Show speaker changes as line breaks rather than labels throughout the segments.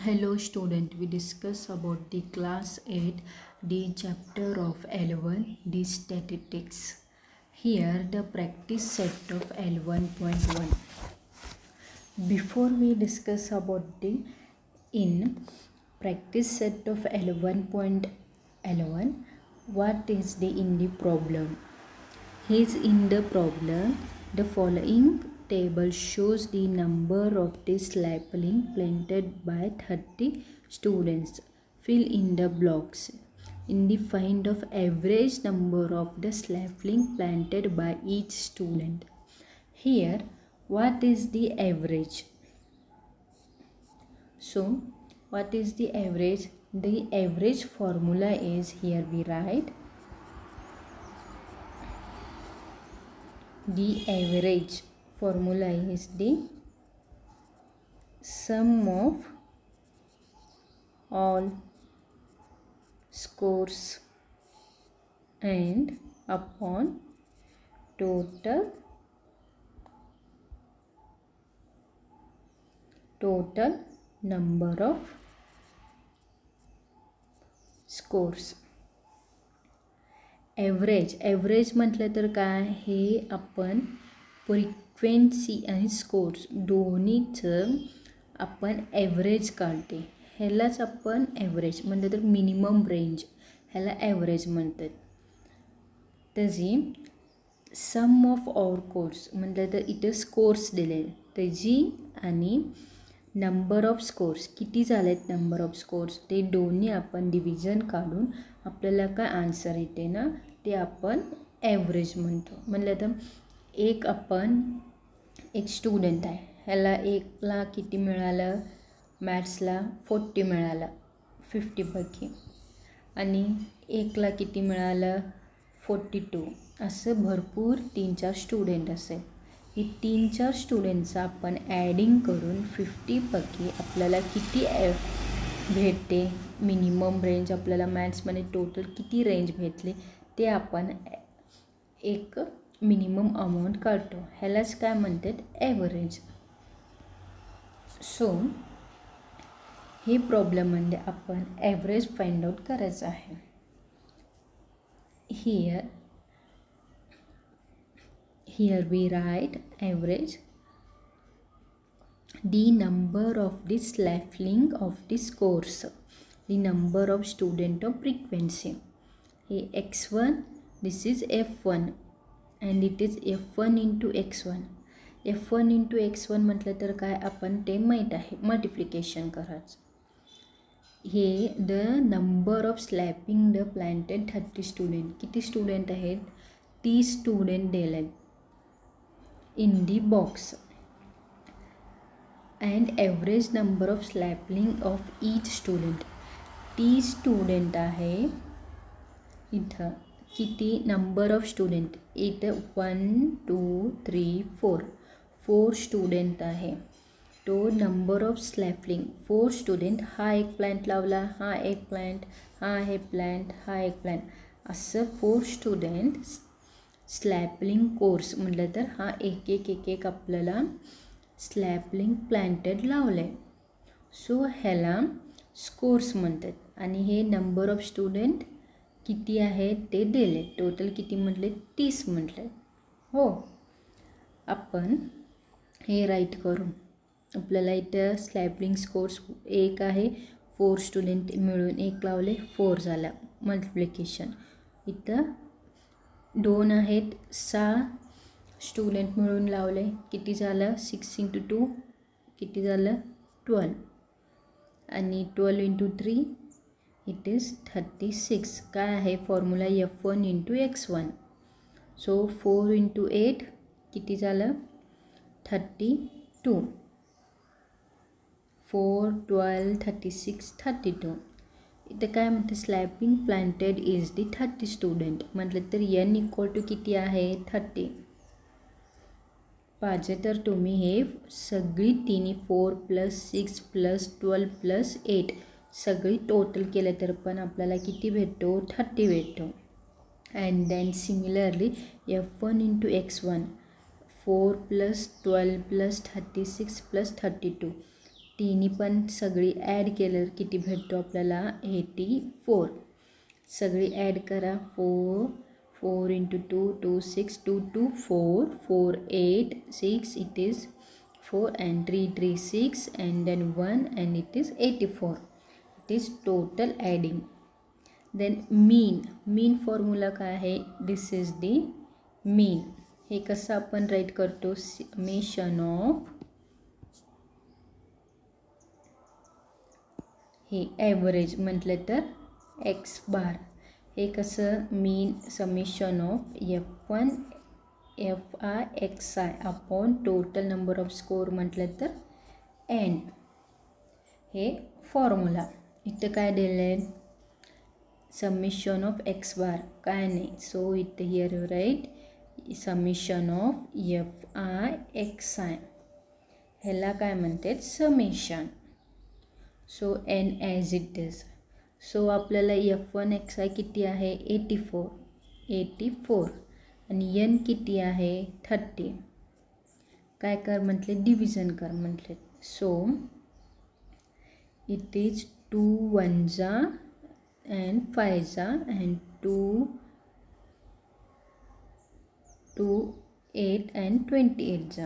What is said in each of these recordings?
Hello student, we discuss about the class 8, the chapter of L1, the statistics. Here the practice set of L1.1. Before we discuss about the practice set of L1.11, what is the in the problem? Here's in the problem, the following table shows the number of the sapling planted by 30 students. Fill in the blocks. In the find of average number of the sapling planted by each student. Here, what is the average? So, what is the average? The average formula is, here we write, the average formula is the sum of all scores and upon total number of scores. Average म्हटलं तर काय, हे आपण frequency आणि scores दोन्हीचं आपण average काढते. ह्यालाच आपण ॲव्हरेज म्हटलं तर मिनिमम रेंज, ह्याला ॲव्हरेज म्हणतात. तशी सम ऑफ ऑल कोर्स म्हटलं तर इथं स्कोर्स दिले त्याची आणि नंबर ऑफ स्कोर्स किती झालेत, नंबर ऑफ स्कोर्स ते दोन्ही आपण डिव्हिजन काढून आपल्याला काय आन्सर येते ना, ते आपण ॲव्हरेज म्हणतो. म्हटलं तर एक स्टुडंट आहे, ह्याला एकला किती मिळालं, मॅथ्सला 40 मिळालं 50पैकी, आणि एकला किती मिळालं 42. असं भरपूर 3-4 स्टुडंट असेल. ही 3-4 स्टुडंटचं आपण ॲडिंग करून 50पैकी आपल्याला किती भेटते, मिनिमम रेंज आपल्याला मॅथ्समध्ये टोटल किती रेंज भेटले ते आपण एक मिनिमम अमाऊंट काढतो. ह्यालाच काय म्हणतात, ॲव्हरेज. सो हे प्रॉब्लेममध्ये आपण ॲव्हरेज फाइंड आउट करायचं आहे. Here we write average, the number of the sapling of the scores, the number of student of frequency. He x1, this is f1 and it is f1 into x1. f1 into x1 म्हटलं तर काय, आपण ते माहीत आहे, multiplication करायचं. हे the number of स्लॅपिंग the planted 30 student, किती स्टुडंट आहेत, 30 स्टुडंट दिलेत in the box, and average number of sapling of each student. 30 student आहे, इथं किती नंबर ऑफ स्टुडंट, इथं 1 2 3 4 स्टुडंट आहे. तो नंबर ऑफ स्लॅपलिंग 4 स्टुडंट, हा एक प्लांट लावला, हा एक प्लांट, हा हे प्लांट, हा एक प्लांट, असं 4 स्टुडंट स्लॅपलिंग कोर्स म्हटलं तर हा एक आपल्याला स्लॅपलिंग प्लांटेड लावले. सो ह्याला स्कोर्स म्हणतात. आणि हे नंबर ऑफ स्टुडंट किती आहेत ते दिले, टोटल किती म्हटले, 30 म्हटले. हो, आपण हे राईट करू. आपल्याला इथं स्लॅपलिंग स्कोर्स एक आहे, 4 स्टुडंट मिळून एक लावले, 4 झाला मल्टिप्लिकेशन. इथं 2 आहेत, 6 स्टुडंट मिळून लावले, किती झालं, 6 into 2 किती झालं, 12, आणि 12 into 3 इट इज 36. काय आहे formula, f1 into x1. So 4 into 8 किती झालं, 32. 4 12 36 32. इथं काय म्हणते, स्लॅपिंग प्लांटेड इज दी 30 स्टुडंट म्हटलं तर n इक्वल टू किती आहे, 30 पाहिजे. तर तुम्ही हे सगळी तिन्ही 4 + 6 + 12 + 8 सगळी टोटल केलं तर पण आपल्याला किती भेटतो, 30 भेटतो. And then similarly f1 into x1, 4 + 12 + 36 + 32 टीनी पण सगळी ॲड केलं किती भेटतो आपल्याला 84. सगळी ॲड करा. 4 4 × 2 2 6 2 2 4 4 8 6 it is 4 and 3 3 6 and then 1 and it is 84. It is total adding. Then mean formula काय आहे? दिस इज दी मीन. हे कसं आपण राईट करतो? समेशन ऑफ हे ॲव्हरेज म्हटलं तर एक्स बार. हे कसं? Mean summation of F1 FI XI upon total number of score म्हटलं तर N. हे फॉर्म्युला. इथं काय दिलं आहे? समेशन ऑफ एक्स बार काय नाही. सो इथं here you write summation of FI XI. ह्याला काय म्हणतात? Summation. So N as it is. So आपल्याला F1 XI किती आहे? 84 आणि N किती आहे? 30. काय कर म्हटले? डिव्हिजन कर म्हटले. So it is 2 1 and 5 and 2 8 and 28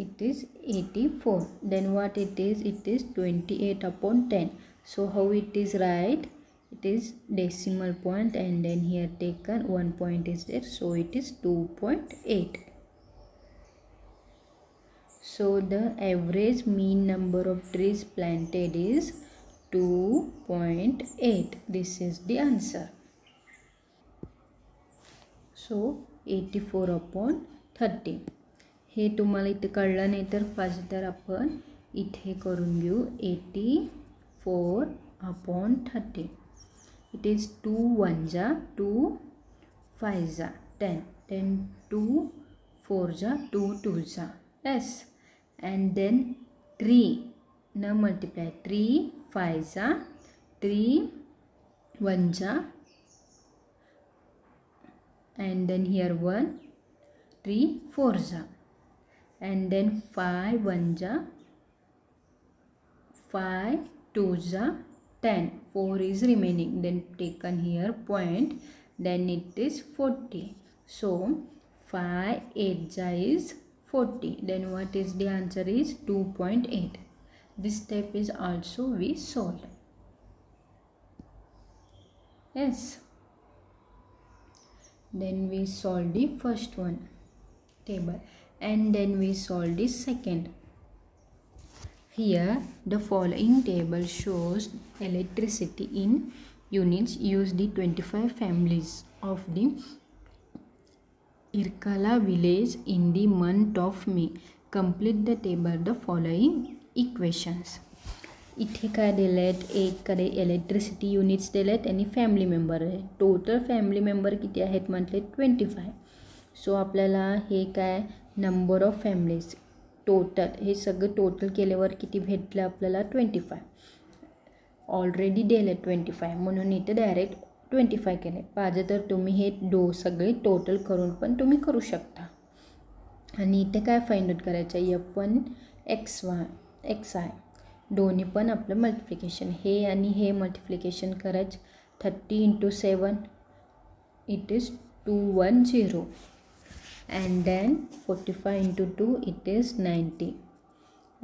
it is 84. Then what it is? It is 28 upon 10. So how it is right? It is decimal point and then here taken 1 point is there, so it is 2.8. So the average mean number of trees planted is 2.8. This is the answer. So 84 upon 30. हे तुम्हाला इथे कळलं नाही तर पाहिजे तर आपण इथे करून घेऊ. 84 upon 30. It is 2 1 2 5 10 10 2 4 2 2 yes, and then 3 now multiply 3 5 3 1 and then here 1 3 4 and then 5 1 5 2 10 4 is remaining, then taken here point, then it is 40. So 5 8 is 40. Then what is the answer is 2.8. This step is also we solved. Yes. Then we solve the first one table and then we solve the second. Here the following table shows electricity in units used the 25 families of the Irkala village in the month of May. Complete the table the following equations. इथे काय दिले आहेत? एककडे electricity units दिले आहेत आणि family member आहे. Total family member किती आहेत म्हटले? 25. सो आपल्याला हे काय नंबर ऑफ फॅमिलीज टोटल हे सगळं टोटल केल्यावर किती भेटलं आपल्याला? 25. ऑलरेडी दिले 25 म्हणून इथे डायरेक्ट 25 केले. पाहिजे तर तुम्ही हे सगळे टोटल करून पण तुम्ही करू शकता. आणि इथे काय फाइंड आउट करायचं? F1 XI दोन्ही पण आपलं मल्टिप्लिकेशन हे आणि हे मल्टिप्लिकेशन करायचं. 30 × 7 it is 210 and then 45 × 2 it is 90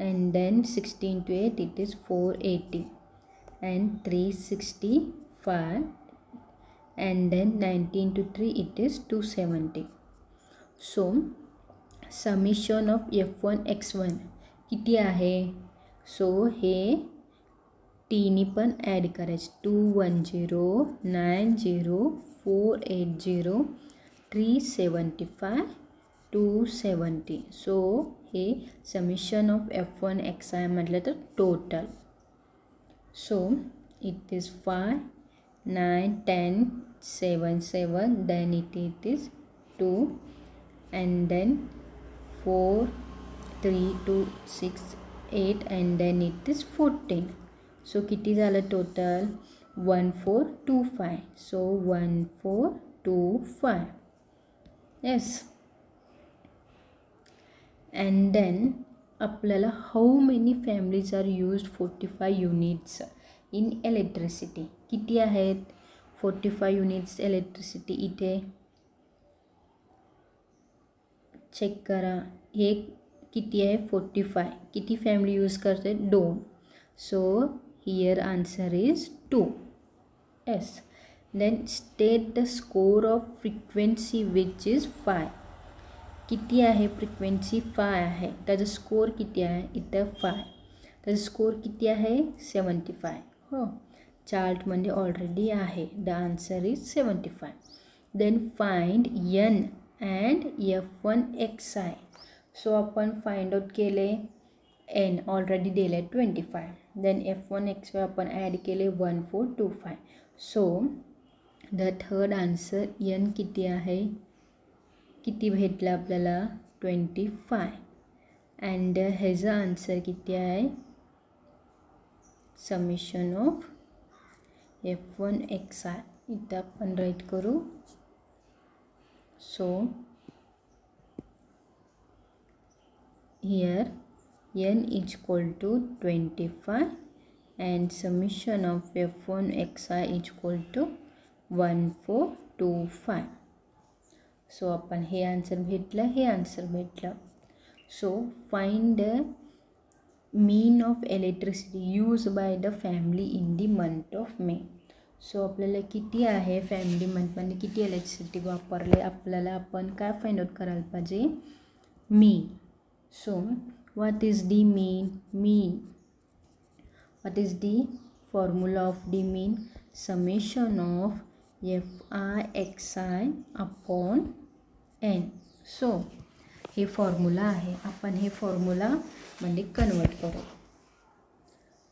and then 60 × 8 it is 480 and 365 and then 90 × 3 it is 270. So summation of F1 X1 किती आहे? सो हे टीनी पण ॲड करायचं. 210 90 480 375 270. सो हे समेशन ऑफ F1 XI म्हटलं तर total. So it is 5 9 10 7 7 then it is 2 and then 4 3 2 6 8 and then it is 14. So किती झालं total? 1425. So 1425. Yes. And then आपल्याला how many families are used 45 units in electricity, किती आहेत 45 units electricity इथे check करा. हे किती आहे 45, किती फॅमिली यूज करते 2. So here answer is 2. yes. then state the score of frequency which is 5. किती आहे फ्रिक्वेन्सी 5 आहे, त्याचा स्कोर किती आहे इथं 5, त्याचा स्कोर किती आहे 75. हो चार्टमध्ये ऑलरेडी आहे. The answer is 75. Then find n and f1xi. So आपण फाइंड आउट केले n ऑलरेडी दिले 25. देन f1xi आपण ॲड केले 1425. So the third answer n किती आहे, किती भेटलं आपल्याला 25. अँड ह्याचा आन्सर किती आहे समेशन ऑफ f1xi. इथं आपण राईट करू. So here n is equal to 25 and summation of f1xi is equal to 1425. So आपण हे आन्सर भेटलं, हे आन्सर भेटलं. So find the mean of electricity use by the family in the month of May. So आपल्याला किती आहे family मंथमध्ये किती इलेक्ट्रिसिटी वापरले आपल्याला आपण काय फाइंड आउट करायला पाहिजे mean. So what is the mean what is the formula of the mean? Summation of fi upon n. So हे फॉर्म्युला आहे, आपण हे फॉर्म्युला मध्ये कन्वर्ट करू.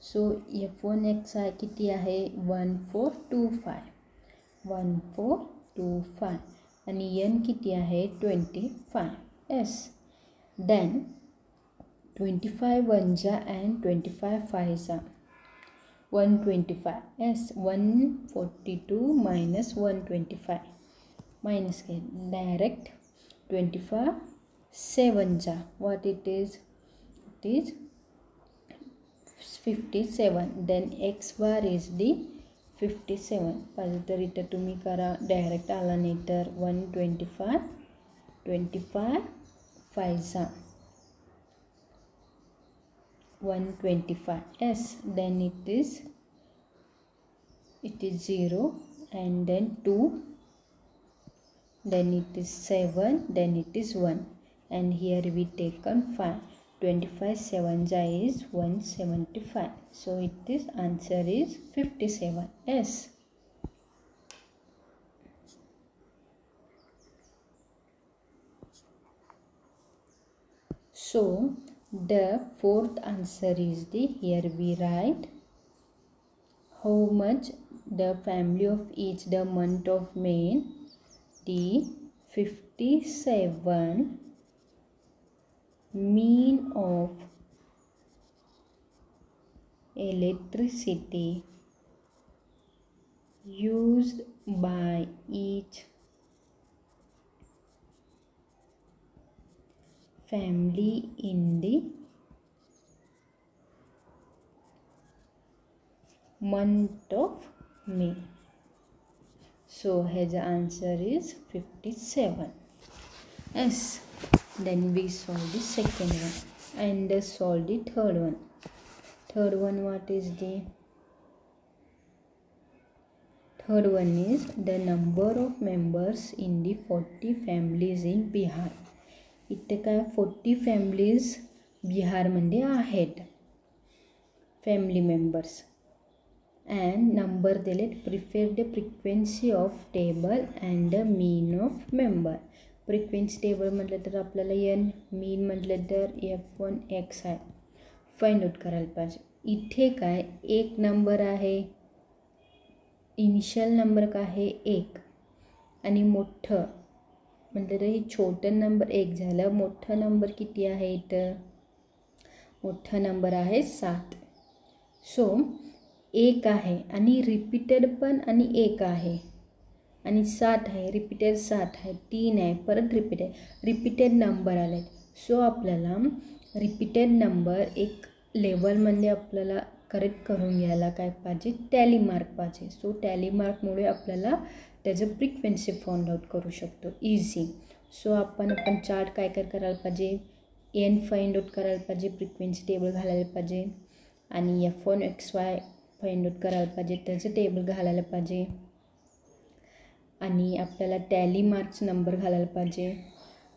सो f1xi किती आहे 1425 आणि n किती आहे 25. yes. Then 25 1 and 25 5 125. yes. 142 minus 125 minus direct 25 7 what it is, it is 57. then x bar is the 57. पाहिजे तर इथं तुम्ही करा, डायरेक्ट आला नाही तर 125 25 5 125. yes. then it is 0 and then 2, then it is 7, then it is 1, and here we taken 5. 25 7 is 175. so it is answer is 57. yes. so the fourth answer is the, here we write how much the family of each the month of May. The 57 mean of electricity used by each family in the month of May. So his answer is 57. yes. then we solve the second one and solve the third one. Third one, what is the third one is the number of members in the 40 families in Bihar. इथे काय 40 families बिहारमध्ये आहेत family members. And number दिलेत. Prepare the frequency of table and the mean of member. Frequency table म्हटलं तर आपल्याला n, मीन म्हटलं तर f1xi फाइंड आउट करायला पाहिजे. इथे काय एक नंबर आहे, इनिशियल नंबर काय आहे 1 आणि मोठं म्हटलं तर हे छोटं नंबर 1 झालं. मोठं नंबर किती आहे इथं? मोठा नंबर आहे 7. सो 1 आहे आणि रिपीटेड पण आणि 1 आहे आणि 7 आहे, रिपीटेड 7 आहे, 3 आहे, परत रिपीटेड नंबर आले. सो आपल्याला रिपीटेड नंबर एक लेवलमध्ये आपल्याला करेक्ट करून घ्यायला काय पाहिजे, टॅली मार्क पाहिजे. सो टॅली मार्कमुळे आपल्याला त्याचं फ्रिक्वेन्सी फाउंड आउट करू शकतो इझी. सो आपण चार्ट काय करायला पाहिजे, एन फाइंड आउट करायला पाहिजे, फ्रिक्वेन्सी टेबल घालायला पाहिजे आणि F1XY फाइंड आउट करायला पाहिजे, त्याचं टेबल घालायला पाहिजे आणि आपल्याला टॅली मार्क्स नंबर घालायला पाहिजे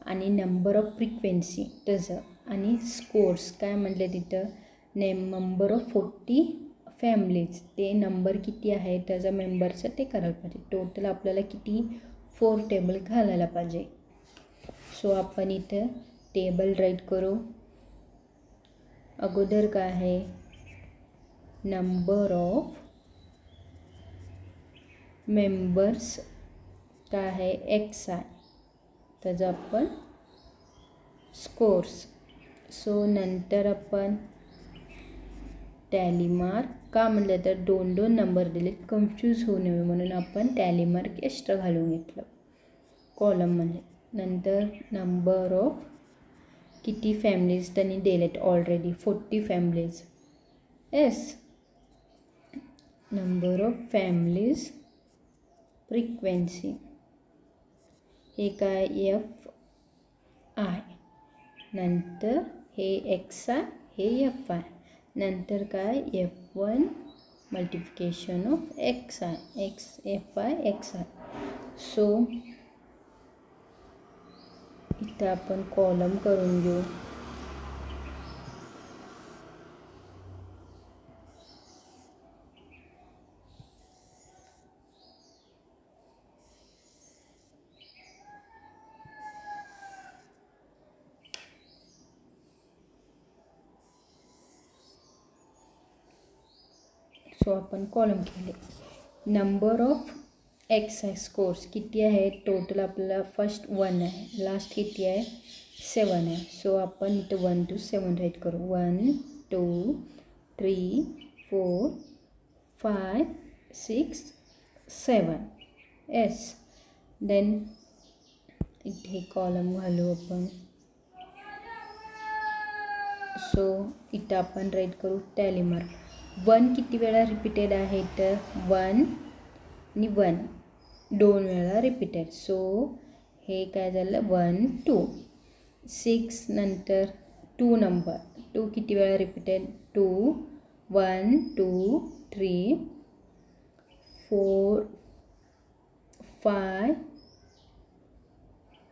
आणि नंबर ऑफ फ्रिक्वेन्सी त्याचं आणि स्कोर्स काय म्हटले तिथं नंबर ऑफ 40 फॅमिलीज, ते नंबर किती आहे त्याचा मेंबरचं ते करायला पाहिजे. टोटल आपल्याला किती 4 टेबल घालायला पाहिजे. सो आपण इथं टेबल राईट करू. अगोदर काय आहे नंबर ऑफ मेंबर्स काय आहे XI, त्याचं आपण स्कोर्स. सो नंतर आपण टॅली मार्क का म्हटलं तर 2 नंबर दिलेत, कन्फ्यूज होऊ नये म्हणून आपण टॅली मार्क एक्स्ट्रा घालून घेतलं कॉलममध्ये. नंतर नंबर ऑफ किती फॅमिलीज त्यांनी दिलेत already 40 families. Yes, number of families frequency हे काय FI, नंतर हे XI हे FI, नंतर काय F1 multiplication of XI FI XI. So इथं आपण कॉलम करून घेऊ. सो आपण कॉलम केले. नंबर ऑफ XI स्कोर्स किती आहे टोटल आपल्याला फर्स्ट 1 आहे, लास्ट किती आहे 7 आहे. सो आपण इथं 1 to 7 राईट करू. 1 2 3 4 5 6 7. येस, देन इथे कॉलम घालू आपण. सो इथं आपण राईट करू टॅली मार्क. 1 किती वेळा रिपीटेड आहे तर 1 आणि 1 2 वेळा रिपीटेड. सो हे काय झालं 1 2. 6 नंतर 2 नंबर 2 किती वेळा रिपीटेड 2 1 2 3 4 5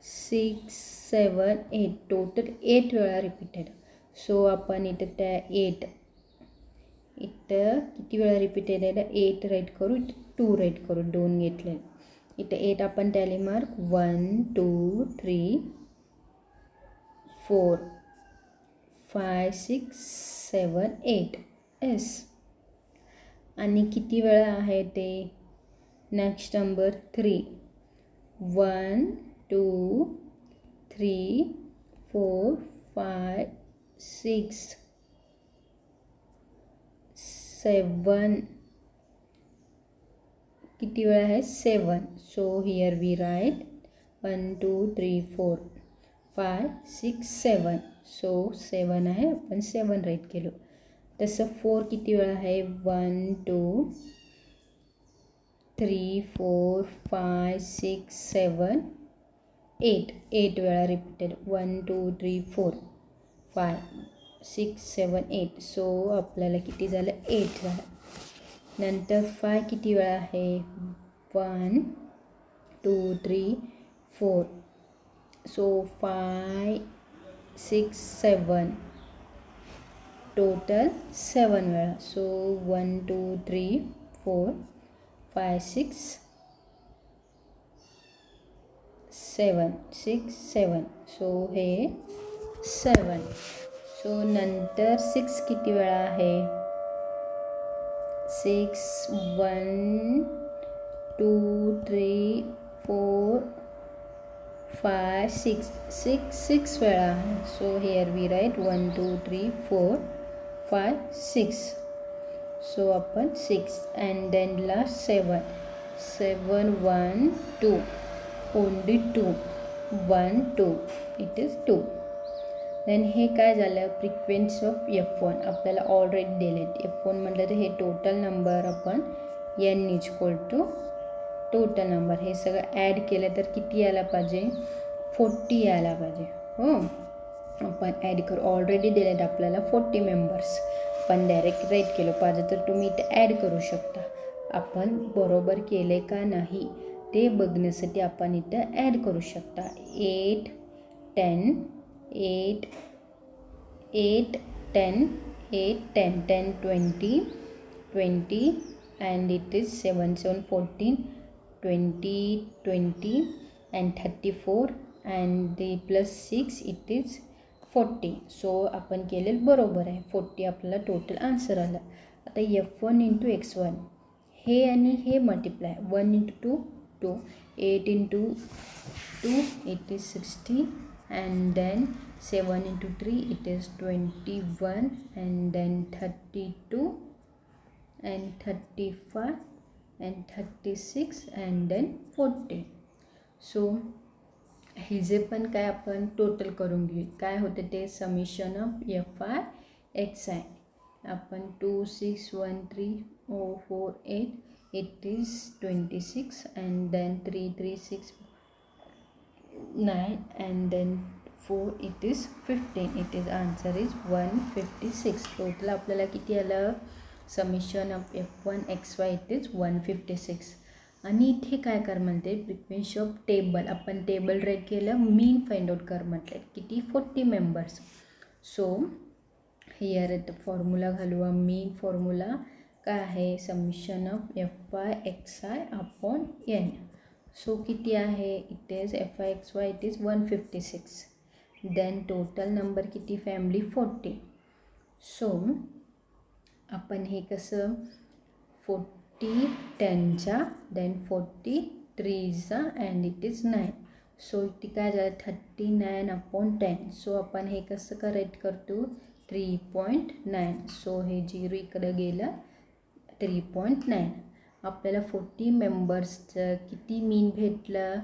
6 7 8 टोटल 8 वेळा रिपीटेड. सो आपण इथं त्या 8 इथं किती वेळा रिपीटेड आहे 8 राईट करू, 2 राईट करू, 2 घेतले. इथं 8 आपण टॅली मार्क 1 2 3 4 5 6 7 8. येस, आणि किती वेळा आहे ते नेक्स्ट नंबर 3 1 2 3 4 5 6 7 किती वेळा आहे 7. So here we write 1 2 3 4 5 6 7. So 7 आहे, आपण 7 राईट केलो. तसं 4 किती वेळा आहे 1 2 3 4 5 6 7 8 8 वेळा रिपीटेड 1 2 3 4 5 6 7 8. सो आपल्याला किती झालं 8 झालं. नंतर 5 किती वेळा आहे 1 2 3 4. सो 5 6 7 टोटल 7 वेळा. सो 1 2 3 4 5 6 7 6 7. सो हे 7. सो नंतर 6 किती वेळा आहे 6 1 2 3 4 5 6 6 6 वेळा आहे. So here we write 1 2 3 4 5 6. So आपण 6 and then last 7 7 1 2 only 2 1 2 it is 2. Then हे काय झालं, फ्रिक्वेन्सी ऑफ F1 आपल्याला ऑलरेडी दिले. F1 म्हटलं तर हे टोटल नंबर आपण n equal to total number हे सगळं ॲड केलं तर किती यायला पाहिजे, 40 यायला पाहिजे. हो, आपण ॲड करू. ऑलरेडी दिलेत आपल्याला 40 मेंबर्स. पण डायरेक्ट राईट केलं पाहिजे तर तुम्ही इथे ॲड करू शकता. आपण बरोबर केले का नाही ते बघण्यासाठी आपण इथं ॲड करू शकता. 8 10 8 8 10 8 10 10 20 20 and it is 7 7 14 20 20 and 34 and the plus 6 it is 40. सो आपण केलेलं बरोबर आहे. 40 आपल्याला टोटल आन्सर आलं. आता F1 इंटू X1 हे आणि हे multiply 1 into 2 2 8 into 2 it is 60 and then 7 into 3 it is 21 and then 32 and 35 and 36 and then 40. So हे जे पण काय आपण टोटल करून घेऊ. काय होतं ते समिशन ऑफ FI XI. आपण 2 6 1 3 4 8 it is 26 and then 3 3 6 9 and then 4 it is 15. It is answer is 156. Total आपल्याला किती आलं, summation of F1 XY it is 156. आणि इथे काय कर म्हणते, फ्रिक्वेन्सी ऑफ टेबल. आपण टेबल राईट केलं, मीन फाइंड आउट कर म्हटलं किती 40 मेंबर्स. सो हियर इथं फॉर्म्युला घालूया. मीन फॉर्म्युला काय आहे, summation of FI XI upon N. So किती आहे, it is FI XY it is 156. Then total number किती फॅमिली 40. सो आपण हे कसं 40 10चा देन 40 3चा अँड इट इज 9. सो इथे काय झालं 39 अपॉन 10. सो आपण हे कसं करेक्ट करतो 3.9. सो हे 0 इकडे गेलं 3.9. आपल्याला 40 मेंबर्सचं किती मीन भेटलं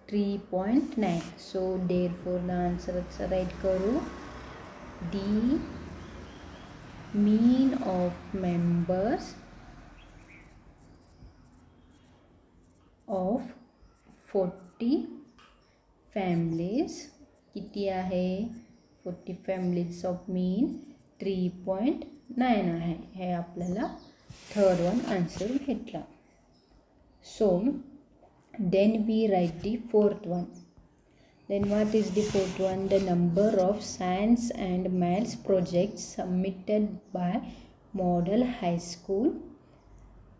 3.9. सो देअरफॉर द आन्सरचं राईट करू, दी मीन ऑफ मेंबर्स ऑफ 40 फॅमिलीज किती आहे, 40 फॅमिलीज ऑफ मीन 3.9 आहे. हे आपल्याला थर्ड वन आन्सर भेटला. So then we write the fourth one. Then what is the fourth one? The number of science and maths projects submitted by Model High School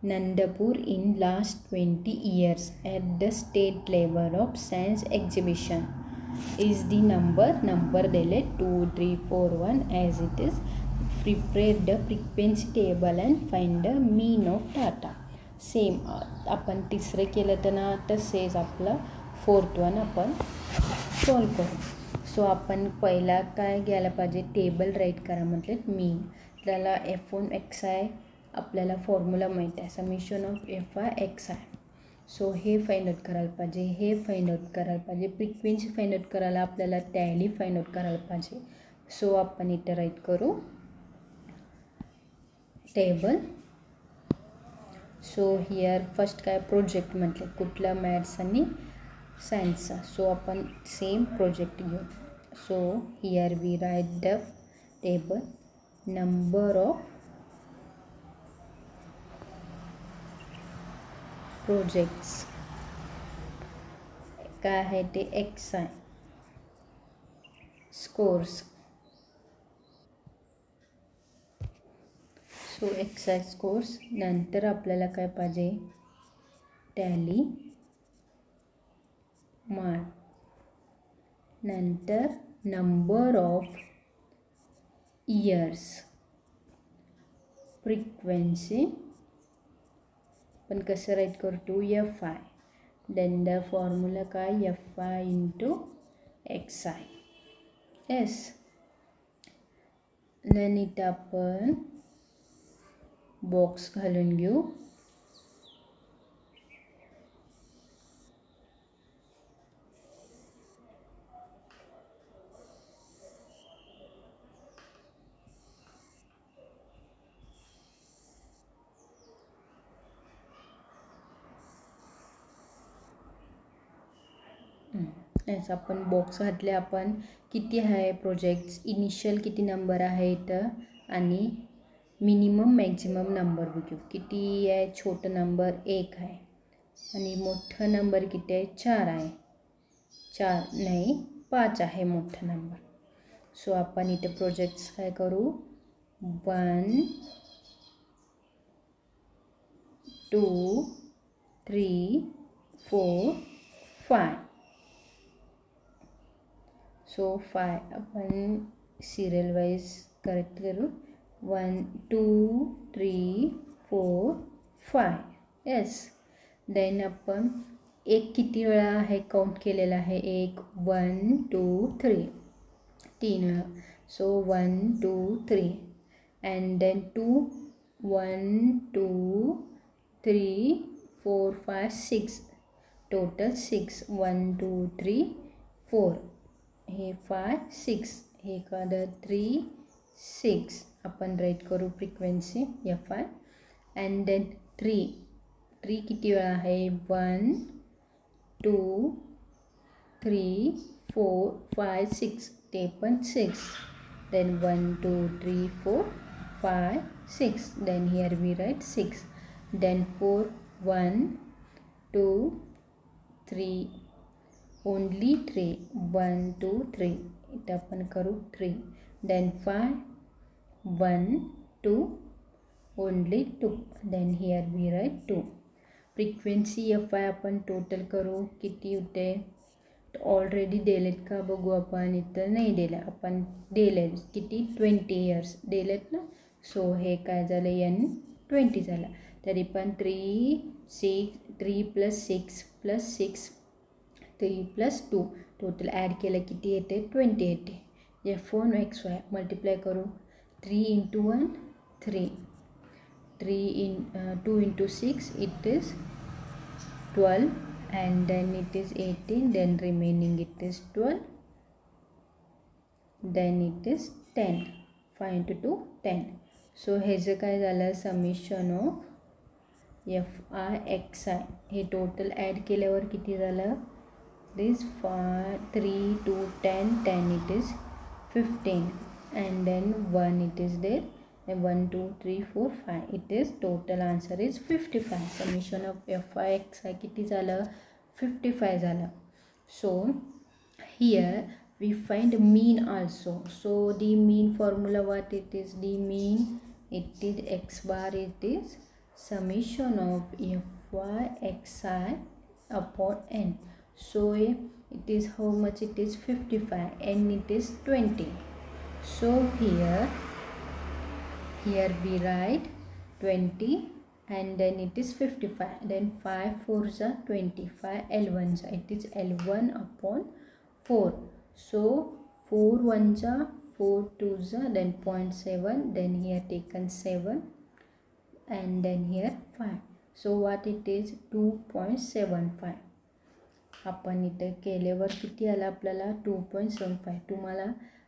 Nandapur in last 20 years at the state level of science exhibition is the number dele 2 3 4 1 as it is. Prepare the frequency table and find the mean of data. Same आपण तिसरं केलं तर ना तसेच आपलं fourth one आपण solve करू. So आपण पहिला काय घ्यायला पाहिजे, टेबल राईट करा म्हटलं मीन. त्याला F1 XI आपल्याला फॉर्म्युला माहीत आहे, summation of FI XI. So हे फाइंड आउट करायला पाहिजे, हे फाइंड आउट करायला पाहिजे, फ्रिक्वेन्सी फाइंड आउट करायला आपल्याला टॅली फाइंड आउट करायला पाहिजे. सो आपण इथं राईट करू टेबल. सो हियर फर्स्ट काय प्रोजेक्ट म्हटलं कुठला मॅथ्स आणि सायन्सचा. सो आपण सेम प्रोजेक्ट घेऊ. So here we write the table number of projects काय आहे ते XI scores. So XI scores नंतर आपल्याला काय पाहिजे टॅली मार्क. नंतर नंबर ऑफ इयर्स फ्रिक्वेन्सी पण कसं राईट करतो FI. देन द फॉर्म्युला काय FI into XI. Yes. Then इथं आपण बॉक्स घालून घेऊ. याचा आपण बॉक्स घातले. आपण किती आहे प्रोजेक्ट्स, इनिशियल किती नंबर आहे इथं आणि मिनिमम मॅक्झिमम नंबर बघू. किती आहे, छोटं नंबर 1 आहे आणि मोठं नंबर किती आहे, 4 आहे. 4 नाही 5 आहे मोठा नंबर. सो आपण इथे प्रोजेक्ट्स काय करू, 1 2 3 4 5. सो 5 आपण सिरियल वाईज करेक्ट करू. 1 2 3 4 5. येस. देन आपण एक किती वेळा आहे काउंट केलेला आहे, 1 1 2 3 3 वेळा. So 1 2 3 and then 2 1 2 3 4 5 6 total 6. 1 2 3 4 हे 5 6 हे एखादं 3 6 आपण राईट करू फ्रिक्वेन्सी Fi. अँड देन 3 किती वेळा आहे, 1 2 3 4 5 6 ते पण 6. Then 1 2 3 4 5 6. Then here we write 6. Then 4 1 2 3 only 3 1 2 3 इथं आपण करू 3. Then 5 1 2 only 2. Then here we write 2. Frequency Fi आपण टोटल करू किती होते, ऑलरेडी दिलेत का बघू आपण. इथं नाही दिलं, आपण दिले किती 20 इयर्स दिलेत ना. सो हे काय झालं, n 20 झालं. तरी पण 3 + 6 3 + 2 टोटल ॲड केलं किती येते, 20 येते. F1 XY मल्टिप्लाय करू. 3 × 1 3 2 × 6 it is 12 and then it is 18. Then remaining it is 12. Then it is 10. 5 × 2 10. So ह्याचं काय झालं, समेशन ऑफ Fi Xi हे टोटल ॲड केल्यावर किती झालं, दिस 3 2 10 10 it is 15 and then 1 it is there. 1 2 3 4 5 it is total answer is 55. Summation of Fi Xi किती झालं, 55 झालं. So here we find mean also. So the mean formula what it is, the mean it is x bar, it is summation of Fi Xi upon n. So it is how much, it is 55 and it is 20. So here we write 20 and then it is 55. Then 5 4s are 25, L1s it is L1 upon 4. So 4 1s are 4 2s are then 0.7. Then here taken 7 and then here 5. So what it is, 2.75. आपण इथे केल्यावर किती आला आपल्याला, 2.75. तुम्हाला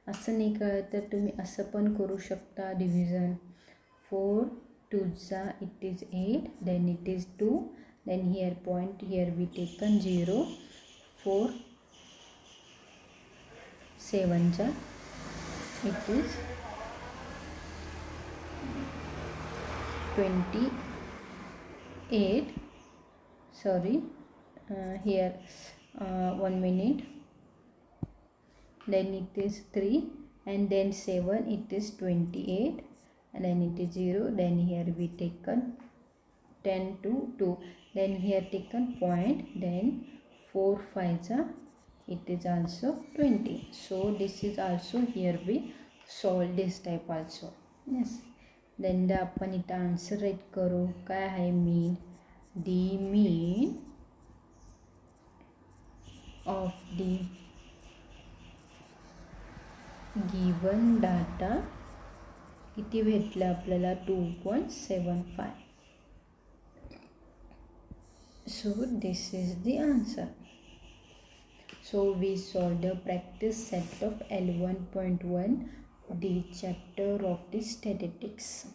असं नाही कळत तर तुम्ही असं पण करू शकता division. 4 2s it is 8, then it is 2, then here point, here we taken 0. 4 7s it is 28. Sorry, here 1 minute. Then it is 3 and then 7 it is 28 and then it is 0. Then here we taken 10 to 2, then here taken point, then 4 5s it is also 20. So this is also, here we solve this type also. Yes. Then the आपण इथं answer right करू. काय आहे मीन, the mean of the given data किती भेटलं आपल्याला, 2.75. So this is the answer. So we solved the practice set of L1.1, the chapter of the statistics.